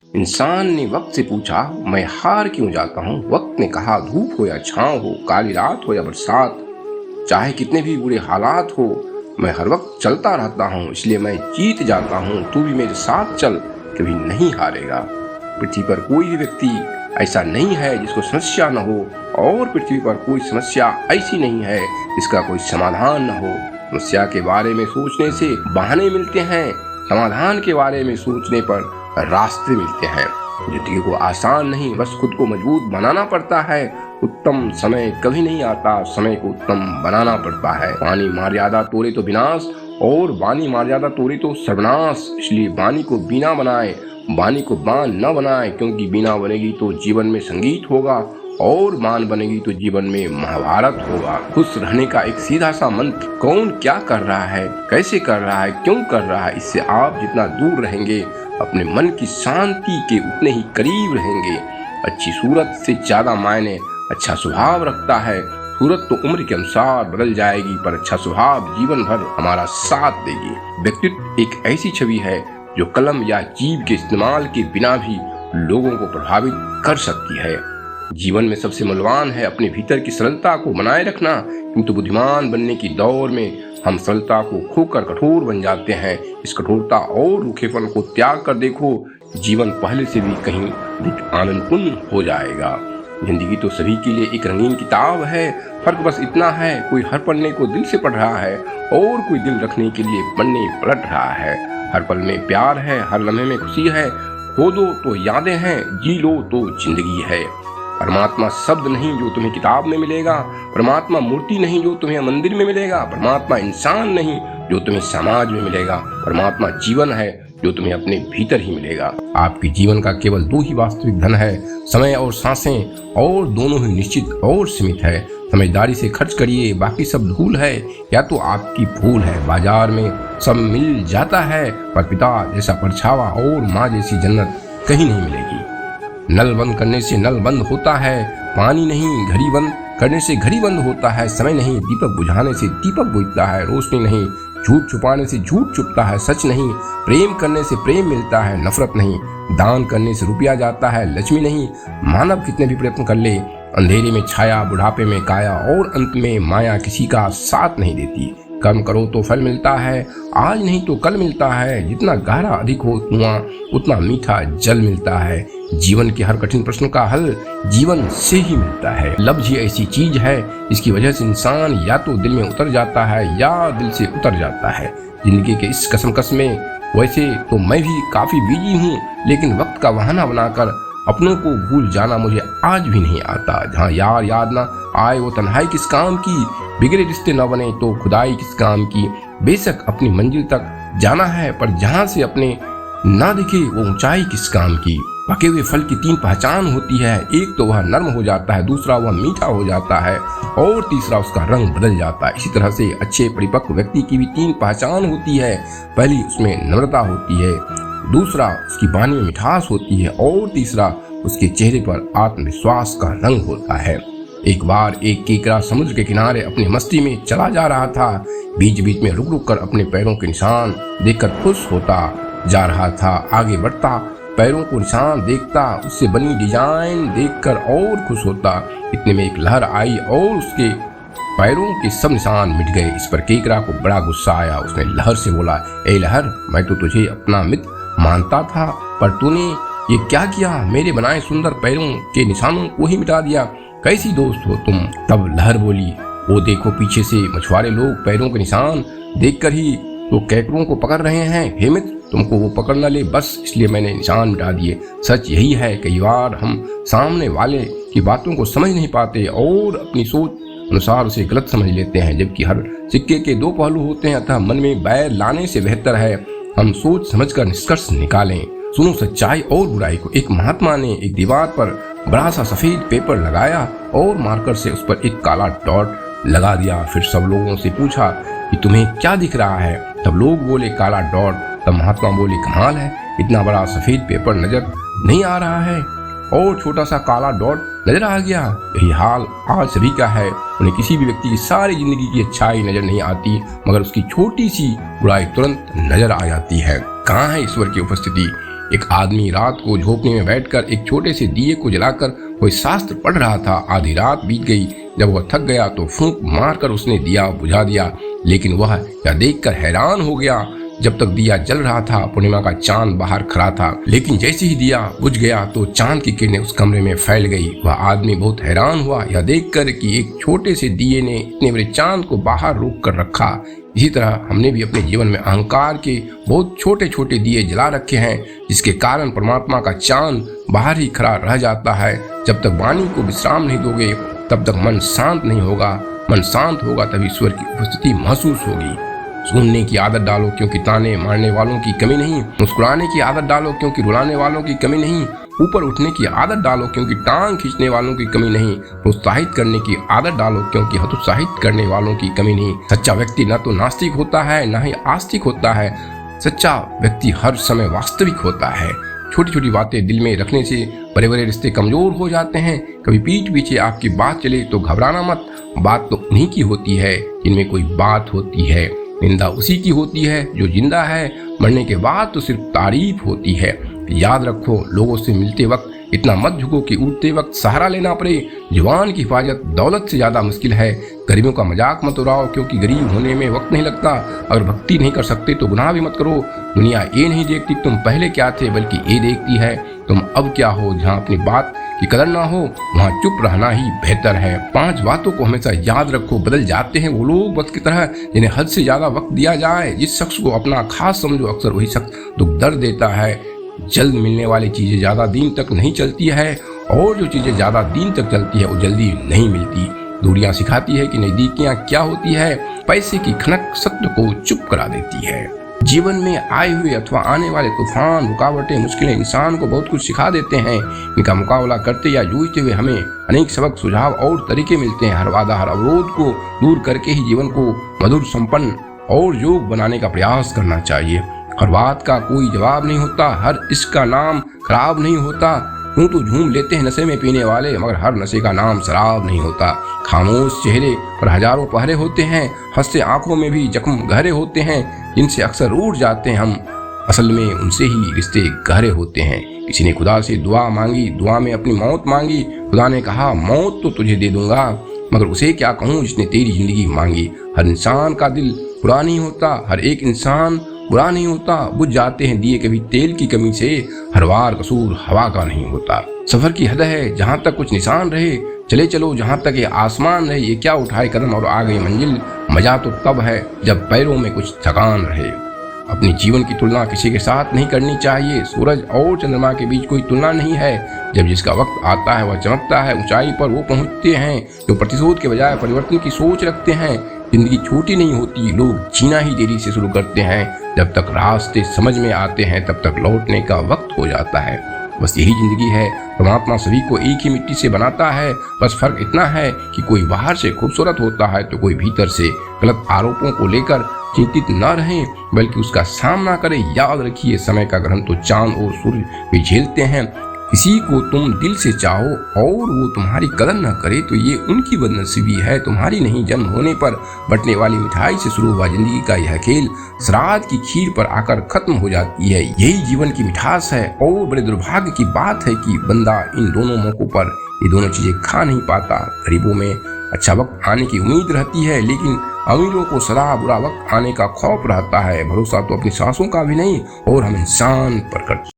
इंसान ने वक्त से पूछा, मैं हार क्यों जाता हूँ? वक्त ने कहा, धूप हो या छांव हो, काली रात हो या बरसात, चाहे कितने भी बुरे हालात हो, मैं हर वक्त चलता रहता हूँ, इसलिए मैं जीत जाता हूँ। तू भी मेरे साथ चल, कभी नहीं हारेगा। पृथ्वी पर कोई भी व्यक्ति ऐसा नहीं है जिसको समस्या न हो, और पृथ्वी पर कोई समस्या ऐसी नहीं है जिसका कोई समाधान न हो। समस्या के बारे में सोचने से बहाने मिलते हैं, समाधान के बारे में सोचने पर रास्ते मिलते हैं। जिंदगी को आसान नहीं, बस खुद को मजबूत बनाना पड़ता है। उत्तम समय कभी नहीं आता, समय को उत्तम बनाना पड़ता है। वाणी मर्यादा तोड़े तो विनाश, और वाणी मर्यादा तोड़े तो सर्वनाश। इसलिए वाणी को बीना बनाए, वाणी को बाण न बनाए, क्योंकि बीना बनेगी तो जीवन में संगीत होगा, और बाण बनेगी तो जीवन में महाभारत होगा। खुश रहने का एक सीधा सा मंत्र, कौन क्या कर रहा है, कैसे कर रहा है, क्यों कर रहा है, इससे आप जितना दूर रहेंगे, अपने मन की शांति के उतने ही करीब रहेंगे। अच्छी सूरत से ज्यादा मायने अच्छा स्वभाव रखता है। सूरत तो उम्र के अनुसार बदल जाएगी, पर अच्छा स्वभाव जीवन भर हमारा साथ देगी। व्यक्तित्व एक ऐसी छवि है जो कलम या जीभ के इस्तेमाल के बिना भी लोगों को प्रभावित कर सकती है। जीवन में सबसे मूल्यवान है अपने भीतर की सरलता को बनाए रखना, किंतु बुद्धिमान बनने की दौड़ में हम सरलता को खोकर कठोर बन जाते हैं। इस कठोरता और रूखेपन को त्याग कर देखो, जीवन पहले से भी कहीं अधिक आनंदपूर्ण हो जाएगा। जिंदगी तो सभी के लिए एक रंगीन किताब है, फर्क बस इतना है, कोई हर पन्ने को दिल से पढ़ रहा है, और कोई दिल रखने के लिए पन्ने पलट रहा है। हर पल में प्यार है, हर लम्हे में खुशी है, खो दो तो यादें हैं, जी लो तो जिंदगी है। परमात्मा शब्द नहीं जो तुम्हें किताब में मिलेगा, परमात्मा मूर्ति नहीं जो तुम्हें मंदिर में मिलेगा, परमात्मा इंसान नहीं जो तुम्हें समाज में मिलेगा, परमात्मा जीवन है जो तुम्हें अपने भीतर ही मिलेगा। आपके जीवन का केवल दो ही वास्तविक धन है, समय और सांसें, और दोनों ही निश्चित और सीमित है। समझदारी से खर्च करिए, बाकी सब धूल है या तो आपकी भूल है। बाजार में सब मिल जाता है, पर पिता जैसा परछावा और माँ जैसी जन्नत कहीं नहीं मिलेगी। नल बंद करने से नल बंद होता है, पानी नहीं। घड़ी बंद करने से घड़ी बंद होता है, समय नहीं। दीपक बुझाने से दीपक बुझता है, रोशनी नहीं। झूठ छुपाने से झूठ छुपता है, सच नहीं। प्रेम करने से प्रेम मिलता है, नफरत नहीं। दान करने से रुपया जाता है, लक्ष्मी नहीं। मानव कितने भी प्रयत्न कर ले, अंधेरे में छाया, बुढ़ापे में काया, और अंत में माया किसी का साथ नहीं देती। कर्म करो तो फल मिलता है, आज नहीं तो कल मिलता है। जितना गहरा अधिक हो कुआं, उतना मीठा जल मिलता है। जीवन के हर कठिन प्रश्न का हल जीवन से ही मिलता है। लफ्ज ही ऐसी चीज है जिसकी वजह से इंसान या तो दिल में उतर जाता है या दिल से उतर जाता है। जिंदगी के इस कसमकस में वैसे तो मैं भी काफी बिजी हूँ, लेकिन वक्त का बहाना बनाकर अपनों को भूल जाना मुझे आज भी नहीं आता। जहाँ यार याद ना आए वो तन्हाई किस काम की, बिगड़े रिश्ते न बने तो खुदाई किस काम की। बेशक अपनी मंजिल तक जाना है, पर जहाँ से अपने ना दिखे वो ऊंचाई किस काम की। पके हुए फल की तीन पहचान होती है, एक तो वह नर्म हो जाता है, दूसरा वह मीठा हो जाता है, और तीसरा उसका रंग बदल जाता है। इसी तरह से अच्छे परिपक्व व्यक्ति की भी तीन पहचान होती है। पहली उसमें नम्रता होती है, दूसरा उसकी वाणी में मिठास होती है, और तीसरा उसके चेहरे पर आत्मविश्वास का रंग होता है। एक बार एक केकड़ा समुद्र के किनारे अपनी मस्ती में चला जा रहा था। बीच बीच में रुक रुक कर अपने पैरों के निशान देखकर खुश होता जा रहा था। आगे बढ़ता, पैरों को निशान देखता, उससे बनी डिजाइन देखकर और खुश होता। इतने में एक लहर आई और उसके पैरों के सब निशान मिट गए। इस पर केकड़ा को बड़ा गुस्सा आया। उसने लहर से बोला, ए लहर, मैं तो तुझे अपना मित्र मानता था, पर तूने ये क्या किया? मेरे बनाए सुंदर पैरों के निशानों को ही मिटा दिया। कैसी दोस्त हो तुम? तब लहर बोली, वो देखो पीछे से मछुआरे लोग पैरों के निशान देखकर ही तो केकड़ों को पकड़ रहे हैं। हे मित्र, तुमको वो पकड़ न ले, बस इसलिए मैंने निशान मिटा दिए। सच यही है, कई बार हम सामने वाले की बातों को समझ नहीं पाते और अपनी सोच अनुसार उसे गलत समझ लेते हैं, जबकि हर सिक्के के दो पहलू होते हैं। अतः मन में बैर लाने से बेहतर है हम सोच समझकर निष्कर्ष निकालें। सुनो सच्चाई और बुराई को। एक महात्मा ने एक दीवार पर बड़ा सा सफेद पेपर लगाया और मार्कर से उस पर एक काला डॉट लगा दिया। फिर सब लोगों से पूछा कि तुम्हें क्या दिख रहा है? तब लोग बोले काला डॉट। तब महात्मा बोले, कमाल है, इतना बड़ा सफेद पेपर नजर नहीं आ रहा है और छोटा सा काला डॉट नजर आ गया। यही हाल आज सभी का है। उन्हें किसी भी व्यक्ति की सारी जिंदगी की अच्छाई नजर नहीं आती, मगर उसकी छोटी सी बुराई तुरंत नजर आ जाती है। कहाँ है ईश्वर की उपस्थिति? एक आदमी रात को झोपड़ी में बैठकर एक छोटे से दिए को जलाकर कोई शास्त्र पढ़ रहा था। आधी रात बीत गई। जब वह थक गया तो फूंक मारकर उसने दिया बुझा दिया, लेकिन वह यह देखकर हैरान हो गया जब तक दिया जल रहा था पूर्णिमा का चांद बाहर खड़ा था, लेकिन जैसे ही दिया बुझ गया तो चांद की किरणें उस कमरे में फैल गई। वह आदमी बहुत हैरान हुआ यह देखकर कि एक छोटे से दिए ने इतने बड़े चांद को बाहर रोक कर रखा। इसी तरह हमने भी अपने जीवन में अहंकार के बहुत छोटे छोटे दिए जला रखे हैं, जिसके कारण परमात्मा का चांद बाहर ही खड़ा रह जाता है। जब तक वाणी को विश्राम नहीं दोगे तब तक मन शांत नहीं होगा। मन शांत होगा तभी ईश्वर की उपस्थिति महसूस होगी। सुनने की आदत डालो क्योंकि ताने मारने वालों की कमी नहीं। मुस्कुराने की आदत डालो क्योंकि रुलाने वालों की कमी नहीं। ऊपर उठने की आदत डालो क्योंकि टांग खींचने वालों की कमी नहीं। प्रोत्साहित करने की आदत डालो क्योंकि हतोत्साहित करने वालों की कमी नहीं। सच्चा व्यक्ति न तो नास्तिक होता है न ही आस्तिक होता है। सच्चा व्यक्ति हर समय वास्तविक होता है। छोटी छोटी बातें दिल में रखने से बड़े बड़े रिश्ते कमजोर हो जाते हैं। कभी पीठ पीछे आपकी बात चले तो घबराना मत। बात तो उन्हीं की होती है जिनमें कोई बात होती है। निंदा उसी की होती है जो जिंदा है। मरने के बाद तो सिर्फ तारीफ होती है। याद रखो, लोगों से मिलते वक्त इतना मत झुको कि उड़ते वक्त सहारा लेना पड़े। जवान की हिफाजत दौलत से ज्यादा मुश्किल है। गरीबों का मजाक मत उड़ाओ क्योंकि गरीब होने में वक्त नहीं लगता। अगर भक्ति नहीं कर सकते तो गुनाह भी मत करो। दुनिया ये नहीं देखती तुम पहले क्या थे, बल्कि ये देखती है तुम अब क्या हो। जहाँ अपनी बात की कदर ना हो वहाँ चुप रहना ही बेहतर है। 5 बातों को हमेशा याद रखो। बदल जाते हैं वो लोग वक्त की तरह जिन्हें हद से ज्यादा वक्त दिया जाए। जिस शख्स को अपना खास समझो अक्सर वही शख्स दुख दर्द देता है। जल्द मिलने वाली चीजें ज्यादा दिन तक नहीं चलती है और जो चीजें ज्यादा दिन तक चलती है वो जल्दी नहीं मिलती। दूरियां सिखाती है कि नजदीकियां क्या होती है। पैसे की खनक सत्य को चुप करा देती है। जीवन में आए हुए अथवा आने वाले तूफान, रुकावटें, मुश्किलें इंसान को बहुत कुछ सिखा देते हैं। इनका मुकाबला करते या जूझते हुए हमें अनेक सबक, सुझाव और तरीके मिलते हैं। हर बाधा, हर अवरोध को दूर करके ही जीवन को मधुर, संपन्न और योग बनाने का प्रयास करना चाहिए। हर बात का कोई जवाब नहीं होता। हर इश्क का नाम खराब नहीं होता। यूं तो झूम लेते हैं नशे में पीने वाले, मगर हर नशे का नाम शराब नहीं होता। खामोश चेहरे पर हजारों पहरे होते हैं। हंसते आंखों में भी जख्म गहरे होते हैं जिनसे अक्सर रूठ जाते हैं हम। असल में उनसे ही रिश्ते गहरे होते हैं। किसी ने खुदा से दुआ मांगी, दुआ में अपनी मौत मांगी। खुदा ने कहा मौत तो तुझे दे दूंगा, मगर उसे क्या कहूँ जिसने तेरी जिंदगी मांगी। हर इंसान का दिल बुरा नहीं होता। हर एक इंसान बुरा नहीं होता। बुझ जाते हैं दिए कभी तेल की कमी से। हर बार कसूर हवा का नहीं होता। सफर की हद है जहाँ तक कुछ निशान रहे। चले चलो जहाँ तक ये आसमान रहे। ये क्या उठाए कदम और आ गई मंजिल। मजा तो तब है जब पैरों में कुछ थकान रहे। अपनी जीवन की तुलना किसी के साथ नहीं करनी चाहिए। सूरज और चंद्रमा के बीच कोई तुलना नहीं है। जब जिसका वक्त आता है वह चमकता है। ऊंचाई पर वो पहुंचते हैं जो प्रतिशोध के बजाय परिवर्तन की सोच रखते हैं। जिंदगी छोटी नहीं होती, लोग जीना ही देरी से शुरू करते हैं। जब तक रास्ते समझ में आते हैं तब तक लौटने का वक्त हो जाता है। बस यही जिंदगी है। परमात्मा सभी को एक ही मिट्टी से बनाता है। बस फर्क इतना है कि कोई बाहर से खूबसूरत होता है तो कोई भीतर से। गलत आरोपों को लेकर चिंतित न रहें बल्कि उसका सामना करें। याद रखिए समय का ग्रहण तो चांद और सूर्य भी झेलते हैं। किसी को तुम दिल से चाहो और वो तुम्हारी कदर न करे तो ये उनकी बदनसीबी है, तुम्हारी नहीं। जन्म होने पर बटने वाली मिठाई से शुरू हुआ जिंदगी का यह खेल श्राद्ध की खीर पर आकर खत्म हो जाती है। यही जीवन की मिठास है। और बड़े दुर्भाग्य की बात है कि बंदा इन दोनों मौकों पर ये दोनों चीजें खा नहीं पाता। गरीबों में अच्छा वक्त आने की उम्मीद रहती है, लेकिन अमीरों को सदा बुरा वक्त आने का खौफ रहता है। भरोसा तो अपनी सांसों का भी नहीं और हम इंसान पर करते